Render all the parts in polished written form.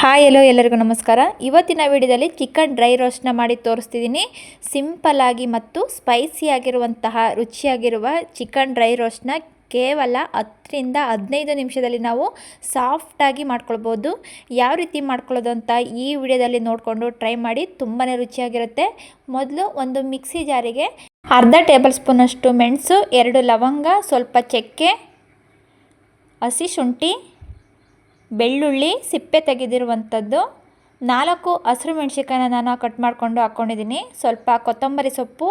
Hi ಎಲ್ಲೋ ಎಲ್ಲರಿಗೂ ನಮಸ್ಕಾರ. ಇವತ್ತಿನ ವಿಡಿಯೋದಲ್ಲಿ ಚಿಕನ್ ಡ್ರೈ ರೋಸ್ಟ್ನ ಮಾಡಿ ತೋರಿಸ್ತಿದ್ದೀನಿ. ಸಿಂಪಲ್ ಆಗಿ ಮತ್ತು ಸ್ಪೈಸಿ ಆಗಿರುವಂತಹ ರುಚಿಯಾಗಿರುವ ಚಿಕನ್ ಡ್ರೈ ರೋಸ್ಟ್ನ ಕೇವಲ 10 ರಿಂದ 15 ನಿಮಿಷದಲ್ಲಿ ನಾವು ಸಾಫ್ಟಾಗಿ ಮಾಡ್ಕೊಳ್ಬೋದು. ಯಾವ ರೀತಿ ಮಾಡ್ಕೊಳ್ಳೋದು ಅಂತ ಈ ವಿಡಿಯೋದಲ್ಲಿ ನೋಡಿಕೊಂಡು ಟ್ರೈ ಮಾಡಿ, ತುಂಬಾ ರುಚಿಯಾಗಿರುತ್ತೆ. ಮೊದಲು ಒಂದು ಮಿಕ್ಸಿ ಜಾರಿಗೆ ಅರ್ಧ ಟೇಬಲ್ ಸ್ಪೂನಷ್ಟು ಮೆಣಸು, 2 ಲವಂಗ, ಸ್ವಲ್ಪ ಚಕ್ಕೆ, ಹಸಿ ಶುಂಠಿ, ಬೆಳ್ಳುಳ್ಳಿ ಸಿಪ್ಪೆ ತೆಗೆದಿರುವಂಥದ್ದು, 4 ಹಸಿರು ಮೆಣಸಿನಕಾಯಿನ ನಾನು ಕಟ್ ಮಾಡಿಕೊಂಡು ಹಾಕ್ಕೊಂಡಿದ್ದೀನಿ. ಸ್ವಲ್ಪ ಕೊತ್ತಂಬರಿ ಸೊಪ್ಪು,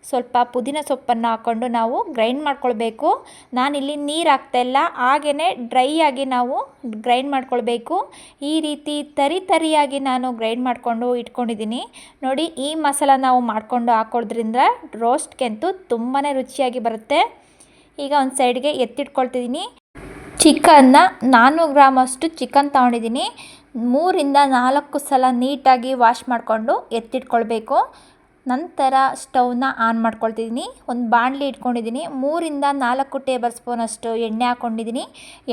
ಸ್ವಲ್ಪ ಪುದೀನ ಸೊಪ್ಪನ್ನು ಹಾಕ್ಕೊಂಡು ನಾವು ಗ್ರೈಂಡ್ ಮಾಡ್ಕೊಳ್ಬೇಕು. ನಾನಿಲ್ಲಿ ನೀರು ಹಾಕ್ತಾಯಿಲ್ಲ, ಹಾಗೆಯೇ ಡ್ರೈ ಆಗಿ ನಾವು ಗ್ರೈಂಡ್ ಮಾಡ್ಕೊಳ್ಬೇಕು. ಈ ರೀತಿ ತರಿಯಾಗಿ ನಾನು ಗ್ರೈಂಡ್ ಮಾಡಿಕೊಂಡು ಇಟ್ಕೊಂಡಿದ್ದೀನಿ. ನೋಡಿ, ಈ ಮಸಾಲ ನಾವು ಮಾಡಿಕೊಂಡು ಹಾಕೋದ್ರಿಂದ ರೋಸ್ಟ್ಗೆಂತೂ ತುಂಬಾ ರುಚಿಯಾಗಿ ಬರುತ್ತೆ. ಈಗ ಒಂದು ಸೈಡ್ಗೆ ಎತ್ತಿಟ್ಕೊಳ್ತಿದ್ದೀನಿ. ಚಿಕನ್ನ 400 ಗ್ರಾಮಷ್ಟು ಚಿಕನ್ ತೊಗೊಂಡಿದ್ದೀನಿ. 3 ರಿಂದ 4 ಸಲ ನೀಟಾಗಿ ವಾಶ್ ಮಾಡಿಕೊಂಡು ಎತ್ತಿಟ್ಕೊಳ್ಬೇಕು. ನಂತರ ಸ್ಟವ್ನ ಆನ್ ಮಾಡ್ಕೊಳ್ತಿದ್ದೀನಿ. ಒಂದು ಬಾಣಲಿ ಇಟ್ಕೊಂಡಿದ್ದೀನಿ. 3 ರಿಂದ 4 ಟೇಬಲ್ ಸ್ಪೂನಷ್ಟು ಎಣ್ಣೆ ಹಾಕ್ಕೊಂಡಿದ್ದೀನಿ.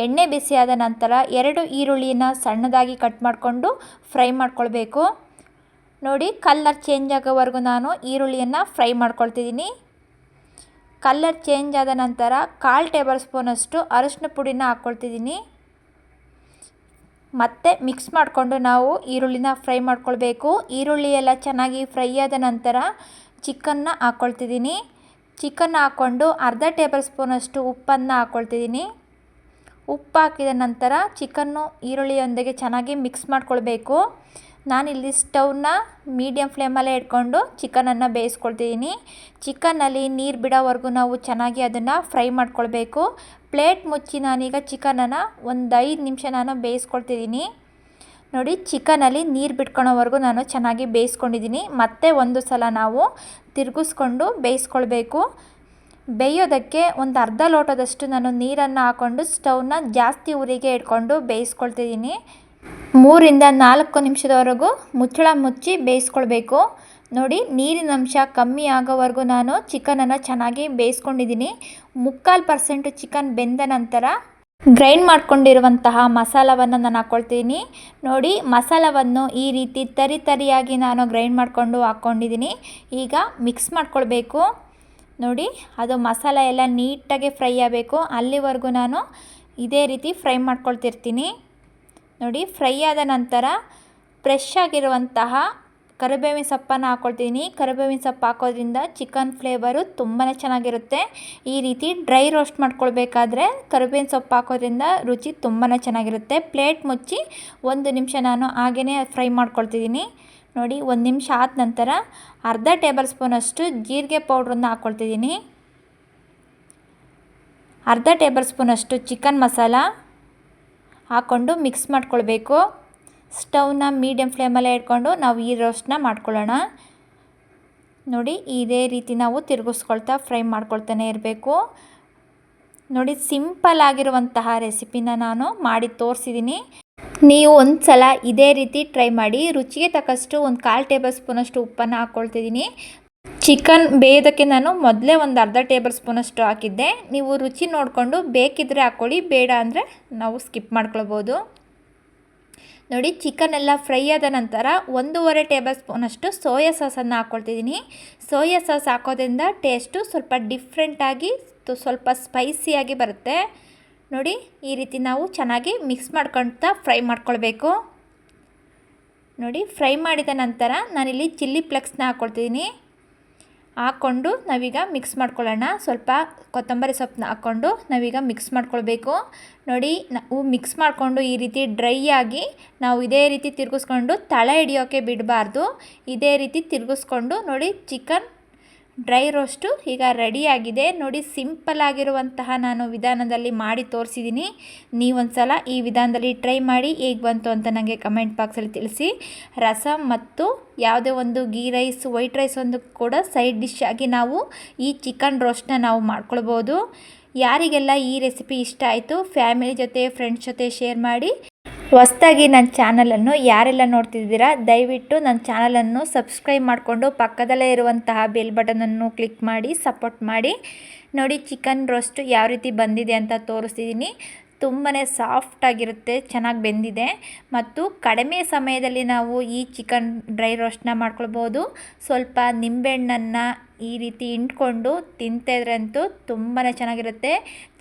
ಎಣ್ಣೆ ಬಿಸಿಯಾದ ನಂತರ 2 ಈರುಳ್ಳಿನ ಸಣ್ಣದಾಗಿ ಕಟ್ ಮಾಡಿಕೊಂಡು ಫ್ರೈ ಮಾಡ್ಕೊಳ್ಬೇಕು. ನೋಡಿ, ಕಲರ್ ಚೇಂಜ್ ಆಗೋವರೆಗೂ ನಾನು ಈರುಳ್ಳಿಯನ್ನು ಫ್ರೈ ಮಾಡ್ಕೊಳ್ತಿದ್ದೀನಿ. ಕಲರ್ ಚೇಂಜ್ ಆದ ನಂತರ 1/4 ಟೇಬಲ್ ಸ್ಪೂನಷ್ಟು ಅರಿಶಿನ ಪುಡಿನ ಹಾಕ್ಕೊಳ್ತಿದ್ದೀನಿ. ಮತ್ತೆ ಮಿಕ್ಸ್ ಮಾಡಿಕೊಂಡು ನಾವು ಈರುಳ್ಳಿನ ಫ್ರೈ ಮಾಡ್ಕೊಳ್ಬೇಕು. ಈರುಳ್ಳಿ ಎಲ್ಲ ಚೆನ್ನಾಗಿ ಫ್ರೈ ಆದ ನಂತರ ಚಿಕನ್ನ ಹಾಕ್ಕೊಳ್ತಿದ್ದೀನಿ. ಚಿಕನ್ ಹಾಕ್ಕೊಂಡು ಅರ್ಧ ಟೇಬಲ್ ಸ್ಪೂನಷ್ಟು ಉಪ್ಪನ್ನು ಹಾಕ್ಕೊಳ್ತಿದ್ದೀನಿ. ಉಪ್ಪು ಹಾಕಿದ ನಂತರ ಚಿಕನ್ನು ಈರುಳ್ಳಿಯೊಂದಿಗೆ ಚೆನ್ನಾಗಿ ಮಿಕ್ಸ್ ಮಾಡ್ಕೊಳ್ಬೇಕು. ನಾನಿಲ್ಲಿ ಸ್ಟವ್ನ ಮೀಡಿಯಮ್ ಫ್ಲೇಮಲ್ಲೇ ಇಟ್ಕೊಂಡು ಚಿಕನನ್ನು ಬೇಯಿಸ್ಕೊಳ್ತಿದ್ದೀನಿ. ಚಿಕನ್ನಲ್ಲಿ ನೀರು ಬಿಡೋವರೆಗೂ ನಾವು ಚೆನ್ನಾಗಿ ಅದನ್ನು ಫ್ರೈ ಮಾಡ್ಕೊಳ್ಬೇಕು. ಪ್ಲೇಟ್ ಮುಚ್ಚಿ ನಾನೀಗ ಚಿಕನನ್ನು ಒಂದು 5 ನಿಮಿಷ ನಾನು ಬೇಯಿಸ್ಕೊಳ್ತಿದ್ದೀನಿ. ನೋಡಿ, ಚಿಕನಲ್ಲಿ ನೀರು ಬಿಟ್ಕೊಳ್ಳೋವರೆಗೂ ನಾನು ಚೆನ್ನಾಗಿ ಬೇಯಿಸ್ಕೊಂಡಿದ್ದೀನಿ. ಮತ್ತೆ ಒಂದು ಸಲ ನಾವು ತಿರುಗಿಸ್ಕೊಂಡು ಬೇಯಿಸ್ಕೊಳ್ಬೇಕು. ಬೇಯೋದಕ್ಕೆ ಒಂದು ಅರ್ಧ ಲೋಟದಷ್ಟು ನಾನು ನೀರನ್ನು ಹಾಕ್ಕೊಂಡು ಸ್ಟವ್ನ ಜಾಸ್ತಿ ಉರಿಗೆ ಇಟ್ಕೊಂಡು ಬೇಯಿಸ್ಕೊಳ್ತಿದ್ದೀನಿ. 3 ರಿಂದ 4 ನಿಮಿಷದವರೆಗೂ ಮುಚ್ಚಳ ಮುಚ್ಚಿ ಬೇಯಿಸ್ಕೊಳ್ಬೇಕು. ನೋಡಿ, ನೀರಿನ ಅಂಶ ಕಮ್ಮಿ ಆಗೋವರೆಗೂ ನಾನು ಚಿಕನನ್ನು ಚೆನ್ನಾಗಿ ಬೇಯಿಸ್ಕೊಂಡಿದ್ದೀನಿ. 3/4% ಚಿಕನ್ ಬೆಂದ ನಂತರ ಗ್ರೈಂಡ್ ಮಾಡ್ಕೊಂಡಿರುವಂತಹ ಮಸಾಲವನ್ನು ನಾನು ಹಾಕ್ಕೊಳ್ತೀನಿ. ನೋಡಿ, ಮಸಾಲವನ್ನು ಈ ರೀತಿ ತರಿಯಾಗಿ ನಾನು ಗ್ರೈಂಡ್ ಮಾಡಿಕೊಂಡು ಹಾಕ್ಕೊಂಡಿದ್ದೀನಿ. ಈಗ ಮಿಕ್ಸ್ ಮಾಡ್ಕೊಳ್ಬೇಕು. ನೋಡಿ, ಅದು ಮಸಾಲ ಎಲ್ಲ ನೀಟಾಗಿ ಫ್ರೈ ಆಗಬೇಕು. ಅಲ್ಲಿವರೆಗೂ ನಾನು ಇದೇ ರೀತಿ ಫ್ರೈ ಮಾಡ್ಕೊಳ್ತಿರ್ತೀನಿ. ನೋಡಿ, ಫ್ರೈ ಆದ ನಂತರ ಫ್ರೆಶ್ ಆಗಿರುವಂತಹ ಕರಿಬೇವಿನ ಸೊಪ್ಪನ್ನು ಹಾಕ್ಕೊಳ್ತೀನಿ. ಕರಿಬೇವಿನ ಸೊಪ್ಪು ಹಾಕೋದ್ರಿಂದ ಚಿಕನ್ ಫ್ಲೇವರು ತುಂಬಾ ಚೆನ್ನಾಗಿರುತ್ತೆ. ಈ ರೀತಿ ಡ್ರೈ ರೋಸ್ಟ್ ಮಾಡ್ಕೊಳ್ಬೇಕಾದ್ರೆ ಕರಿಬೇವಿನ ಸೊಪ್ಪು ಹಾಕೋದ್ರಿಂದ ರುಚಿ ತುಂಬಾ ಚೆನ್ನಾಗಿರುತ್ತೆ. ಪ್ಲೇಟ್ ಮುಚ್ಚಿ 1 ನಿಮಿಷ ನಾನು ಹಾಗೇ ಫ್ರೈ ಮಾಡ್ಕೊಳ್ತಿದ್ದೀನಿ. ನೋಡಿ, 1 ನಿಮಿಷ ಆದ ನಂತರ ಅರ್ಧ ಟೇಬಲ್ ಸ್ಪೂನಷ್ಟು ಜೀರಿಗೆ ಪೌಡ್ರನ್ನು ಹಾಕ್ಕೊಳ್ತಿದ್ದೀನಿ. ಅರ್ಧ ಟೇಬಲ್ ಸ್ಪೂನಷ್ಟು ಚಿಕನ್ ಮಸಾಲ ಹಾಕ್ಕೊಂಡು ಮಿಕ್ಸ್ ಮಾಡ್ಕೊಳ್ಬೇಕು. ಸ್ಟವ್ನ ಮೀಡಿಯಮ್ ಫ್ಲೇಮಲ್ಲೇ ಇಟ್ಕೊಂಡು ನಾವು ಈ ರೋಸ್ಟ್ನ ಮಾಡ್ಕೊಳ್ಳೋಣ. ನೋಡಿ, ಇದೇ ರೀತಿ ನಾವು ತಿರುಗಿಸ್ಕೊಳ್ತಾ ಫ್ರೈ ಮಾಡ್ಕೊಳ್ತಾನೆ ಇರಬೇಕು. ನೋಡಿ, ಸಿಂಪಲ್ ಆಗಿರುವಂತಹ ರೆಸಿಪಿನ ನಾನು ಮಾಡಿ ತೋರಿಸಿದ್ದೀನಿ. ನೀವು ಒಂದು ಸಲ ಇದೇ ರೀತಿ ಟ್ರೈ ಮಾಡಿ. ರುಚಿಗೆ ತಕ್ಕಷ್ಟು ಒಂದು 1/4 ಟೇಬಲ್ ಸ್ಪೂನಷ್ಟು ಉಪ್ಪನ್ನು ಹಾಕ್ಕೊಳ್ತಿದ್ದೀನಿ. ಚಿಕನ್ ಬೇಯೋದಕ್ಕೆ ನಾನು ಮೊದಲೇ ಒಂದು ಅರ್ಧ ಟೇಬಲ್ ಸ್ಪೂನಷ್ಟು ಹಾಕಿದ್ದೆ. ನೀವು ರುಚಿ ನೋಡಿಕೊಂಡು ಬೇಕಿದ್ದರೆ ಹಾಕ್ಕೊಳ್ಳಿ, ಬೇಡ ಅಂದರೆ ನಾವು ಸ್ಕಿಪ್ ಮಾಡ್ಕೊಳ್ಬೋದು. ನೋಡಿ, ಚಿಕನ್ ಎಲ್ಲ ಫ್ರೈ ಆದ ನಂತರ 1.5 ಟೇಬಲ್ ಸ್ಪೂನಷ್ಟು ಸೋಯಾ ಸಾಸನ್ನು ಹಾಕ್ಕೊಳ್ತಿದ್ದೀನಿ. ಸೋಯಾ ಸಾಸ್ ಹಾಕೋದ್ರಿಂದ ಟೇಸ್ಟು ಸ್ವಲ್ಪ ಡಿಫ್ರೆಂಟಾಗಿ ಸ್ವಲ್ಪ ಸ್ಪೈಸಿಯಾಗಿ ಬರುತ್ತೆ. ನೋಡಿ, ಈ ರೀತಿ ನಾವು ಚೆನ್ನಾಗಿ ಮಿಕ್ಸ್ ಮಾಡ್ಕೊಳ್ತಾ ಫ್ರೈ ಮಾಡ್ಕೊಳ್ಬೇಕು. ನೋಡಿ, ಫ್ರೈ ಮಾಡಿದ ನಂತರ ನಾನಿಲ್ಲಿ ಚಿಲ್ಲಿ ಫ್ಲೇಕ್ಸ್ನ ಹಾಕ್ಕೊಳ್ತಿದ್ದೀನಿ. ಹಾಕ್ಕೊಂಡು ನಾವೀಗ ಮಿಕ್ಸ್ ಮಾಡ್ಕೊಳ್ಳೋಣ. ಸ್ವಲ್ಪ ಕೊತ್ತಂಬರಿ ಸೊಪ್ಪನ್ನ ಹಾಕ್ಕೊಂಡು ನಾವೀಗ ಮಿಕ್ಸ್ ಮಾಡ್ಕೊಳ್ಬೇಕು. ನೋಡಿ, ನಾವು ಮಿಕ್ಸ್ ಮಾಡಿಕೊಂಡು ಈ ರೀತಿ ಡ್ರೈ ಆಗಿ ನಾವು ಇದೇ ರೀತಿ ತಿರುಗಿಸ್ಕೊಂಡು ತಳ ಹಿಡಿಯೋಕ್ಕೆ ಬಿಡಬಾರ್ದು. ಇದೇ ರೀತಿ ತಿರುಗಿಸ್ಕೊಂಡು ನೋಡಿ, ಚಿಕನ್ ಡ್ರೈ ರೋಸ್ಟು ಈಗ ರೆಡಿಯಾಗಿದೆ. ನೋಡಿ, ಸಿಂಪಲ್ ಆಗಿರುವಂತಹ ನಾನು ವಿಧಾನದಲ್ಲಿ ಮಾಡಿ ತೋರಿಸಿದ್ದೀನಿ. ನೀವೊಂದು ಸಲ ಈ ವಿಧಾನದಲ್ಲಿ ಟ್ರೈ ಮಾಡಿ ಹೇಗೆ ಬಂತು ಅಂತ ನನಗೆ ಕಮೆಂಟ್ ಬಾಕ್ಸಲ್ಲಿ ತಿಳಿಸಿ. ರಸಮ್ ಮತ್ತು ಯಾವುದೇ ಒಂದು ಗೀ ರೈಸ್, ವೈಟ್ ರೈಸ್ ಒಂದು ಕೂಡ ಸೈಡ್ ಡಿಶ್ ಆಗಿ ನಾವು ಈ ಚಿಕನ್ ರೋಸ್ಟ್ನ ನಾವು ಮಾಡ್ಕೊಳ್ಬೋದು. ಯಾರಿಗೆಲ್ಲ ಈ ರೆಸಿಪಿ ಇಷ್ಟ ಆಯಿತು, ಫ್ಯಾಮಿಲಿ ಜೊತೆ ಫ್ರೆಂಡ್ಸ್ ಜೊತೆ ಶೇರ್ ಮಾಡಿ. ಹೊಸದಾಗಿ ನನ್ನ ಚಾನಲನ್ನು ಯಾರೆಲ್ಲ ನೋಡ್ತಿದ್ದೀರಾ, ದಯವಿಟ್ಟು ನನ್ನ ಚಾನಲನ್ನು ಸಬ್ಸ್ಕ್ರೈಬ್ ಮಾಡಿಕೊಂಡು ಪಕ್ಕದಲ್ಲೇ ಇರುವಂತಹ ಬೆಲ್ ಬಟನನ್ನು ಕ್ಲಿಕ್ ಮಾಡಿ ಸಪೋರ್ಟ್ ಮಾಡಿ. ನೋಡಿ, ಚಿಕನ್ ರೋಸ್ಟು ಯಾವ ರೀತಿ ಬಂದಿದೆ ಅಂತ ತೋರಿಸ್ತಿದ್ದೀನಿ. ತುಂಬಾ ಸಾಫ್ಟಾಗಿರುತ್ತೆ, ಚೆನ್ನಾಗಿ ಬೆಂದಿದೆ. ಮತ್ತು ಕಡಿಮೆ ಸಮಯದಲ್ಲಿ ನಾವು ಈ ಚಿಕನ್ ಡ್ರೈ ರೋಸ್ಟ್ನ ಮಾಡ್ಕೊಳ್ಬೋದು. ಸ್ವಲ್ಪ ನಿಂಬೆಹಣ್ಣನ್ನು ಈ ರೀತಿ ಹಿಂಡ್ಕೊಂಡು ತಿಂತಿದ್ರಂತೂ ತುಂಬಾ ಚೆನ್ನಾಗಿರುತ್ತೆ.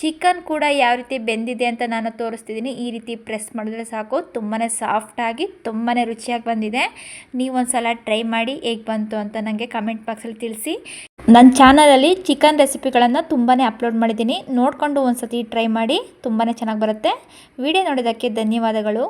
ಚಿಕನ್ ಕೂಡ ಯಾವ ರೀತಿ ಬೆಂದಿದೆ ಅಂತ ನಾನು ತೋರಿಸ್ತಿದ್ದೀನಿ. ಈ ರೀತಿ ಪ್ರೆಸ್ ಮಾಡಿದ್ರೆ ಸಾಕು, ತುಂಬಾ ಸಾಫ್ಟಾಗಿ ತುಂಬಾ ರುಚಿಯಾಗಿ ಬಂದಿದೆ. ನೀವು ಒಂದು ಸಲ ಟ್ರೈ ಮಾಡಿ ಹೇಗೆ ಬಂತು ಅಂತ ನನಗೆ ಕಮೆಂಟ್ ಬಾಕ್ಸಲ್ಲಿ ತಿಳಿಸಿ. ನನ್ನ ಚಾನಲಲ್ಲಿ ಚಿಕನ್ ರೆಸಿಪಿಗಳನ್ನು ತುಂಬಾ ಅಪ್ಲೋಡ್ ಮಾಡಿದ್ದೀನಿ, ನೋಡಿಕೊಂಡು ಒಂದು ಸತಿ ಟ್ರೈ ಮಾಡಿ, ತುಂಬಾ ಚೆನ್ನಾಗಿ ಬರುತ್ತೆ. ವಿಡಿಯೋ ನೋಡೋದಕ್ಕೆ ಧನ್ಯವಾದಗಳು.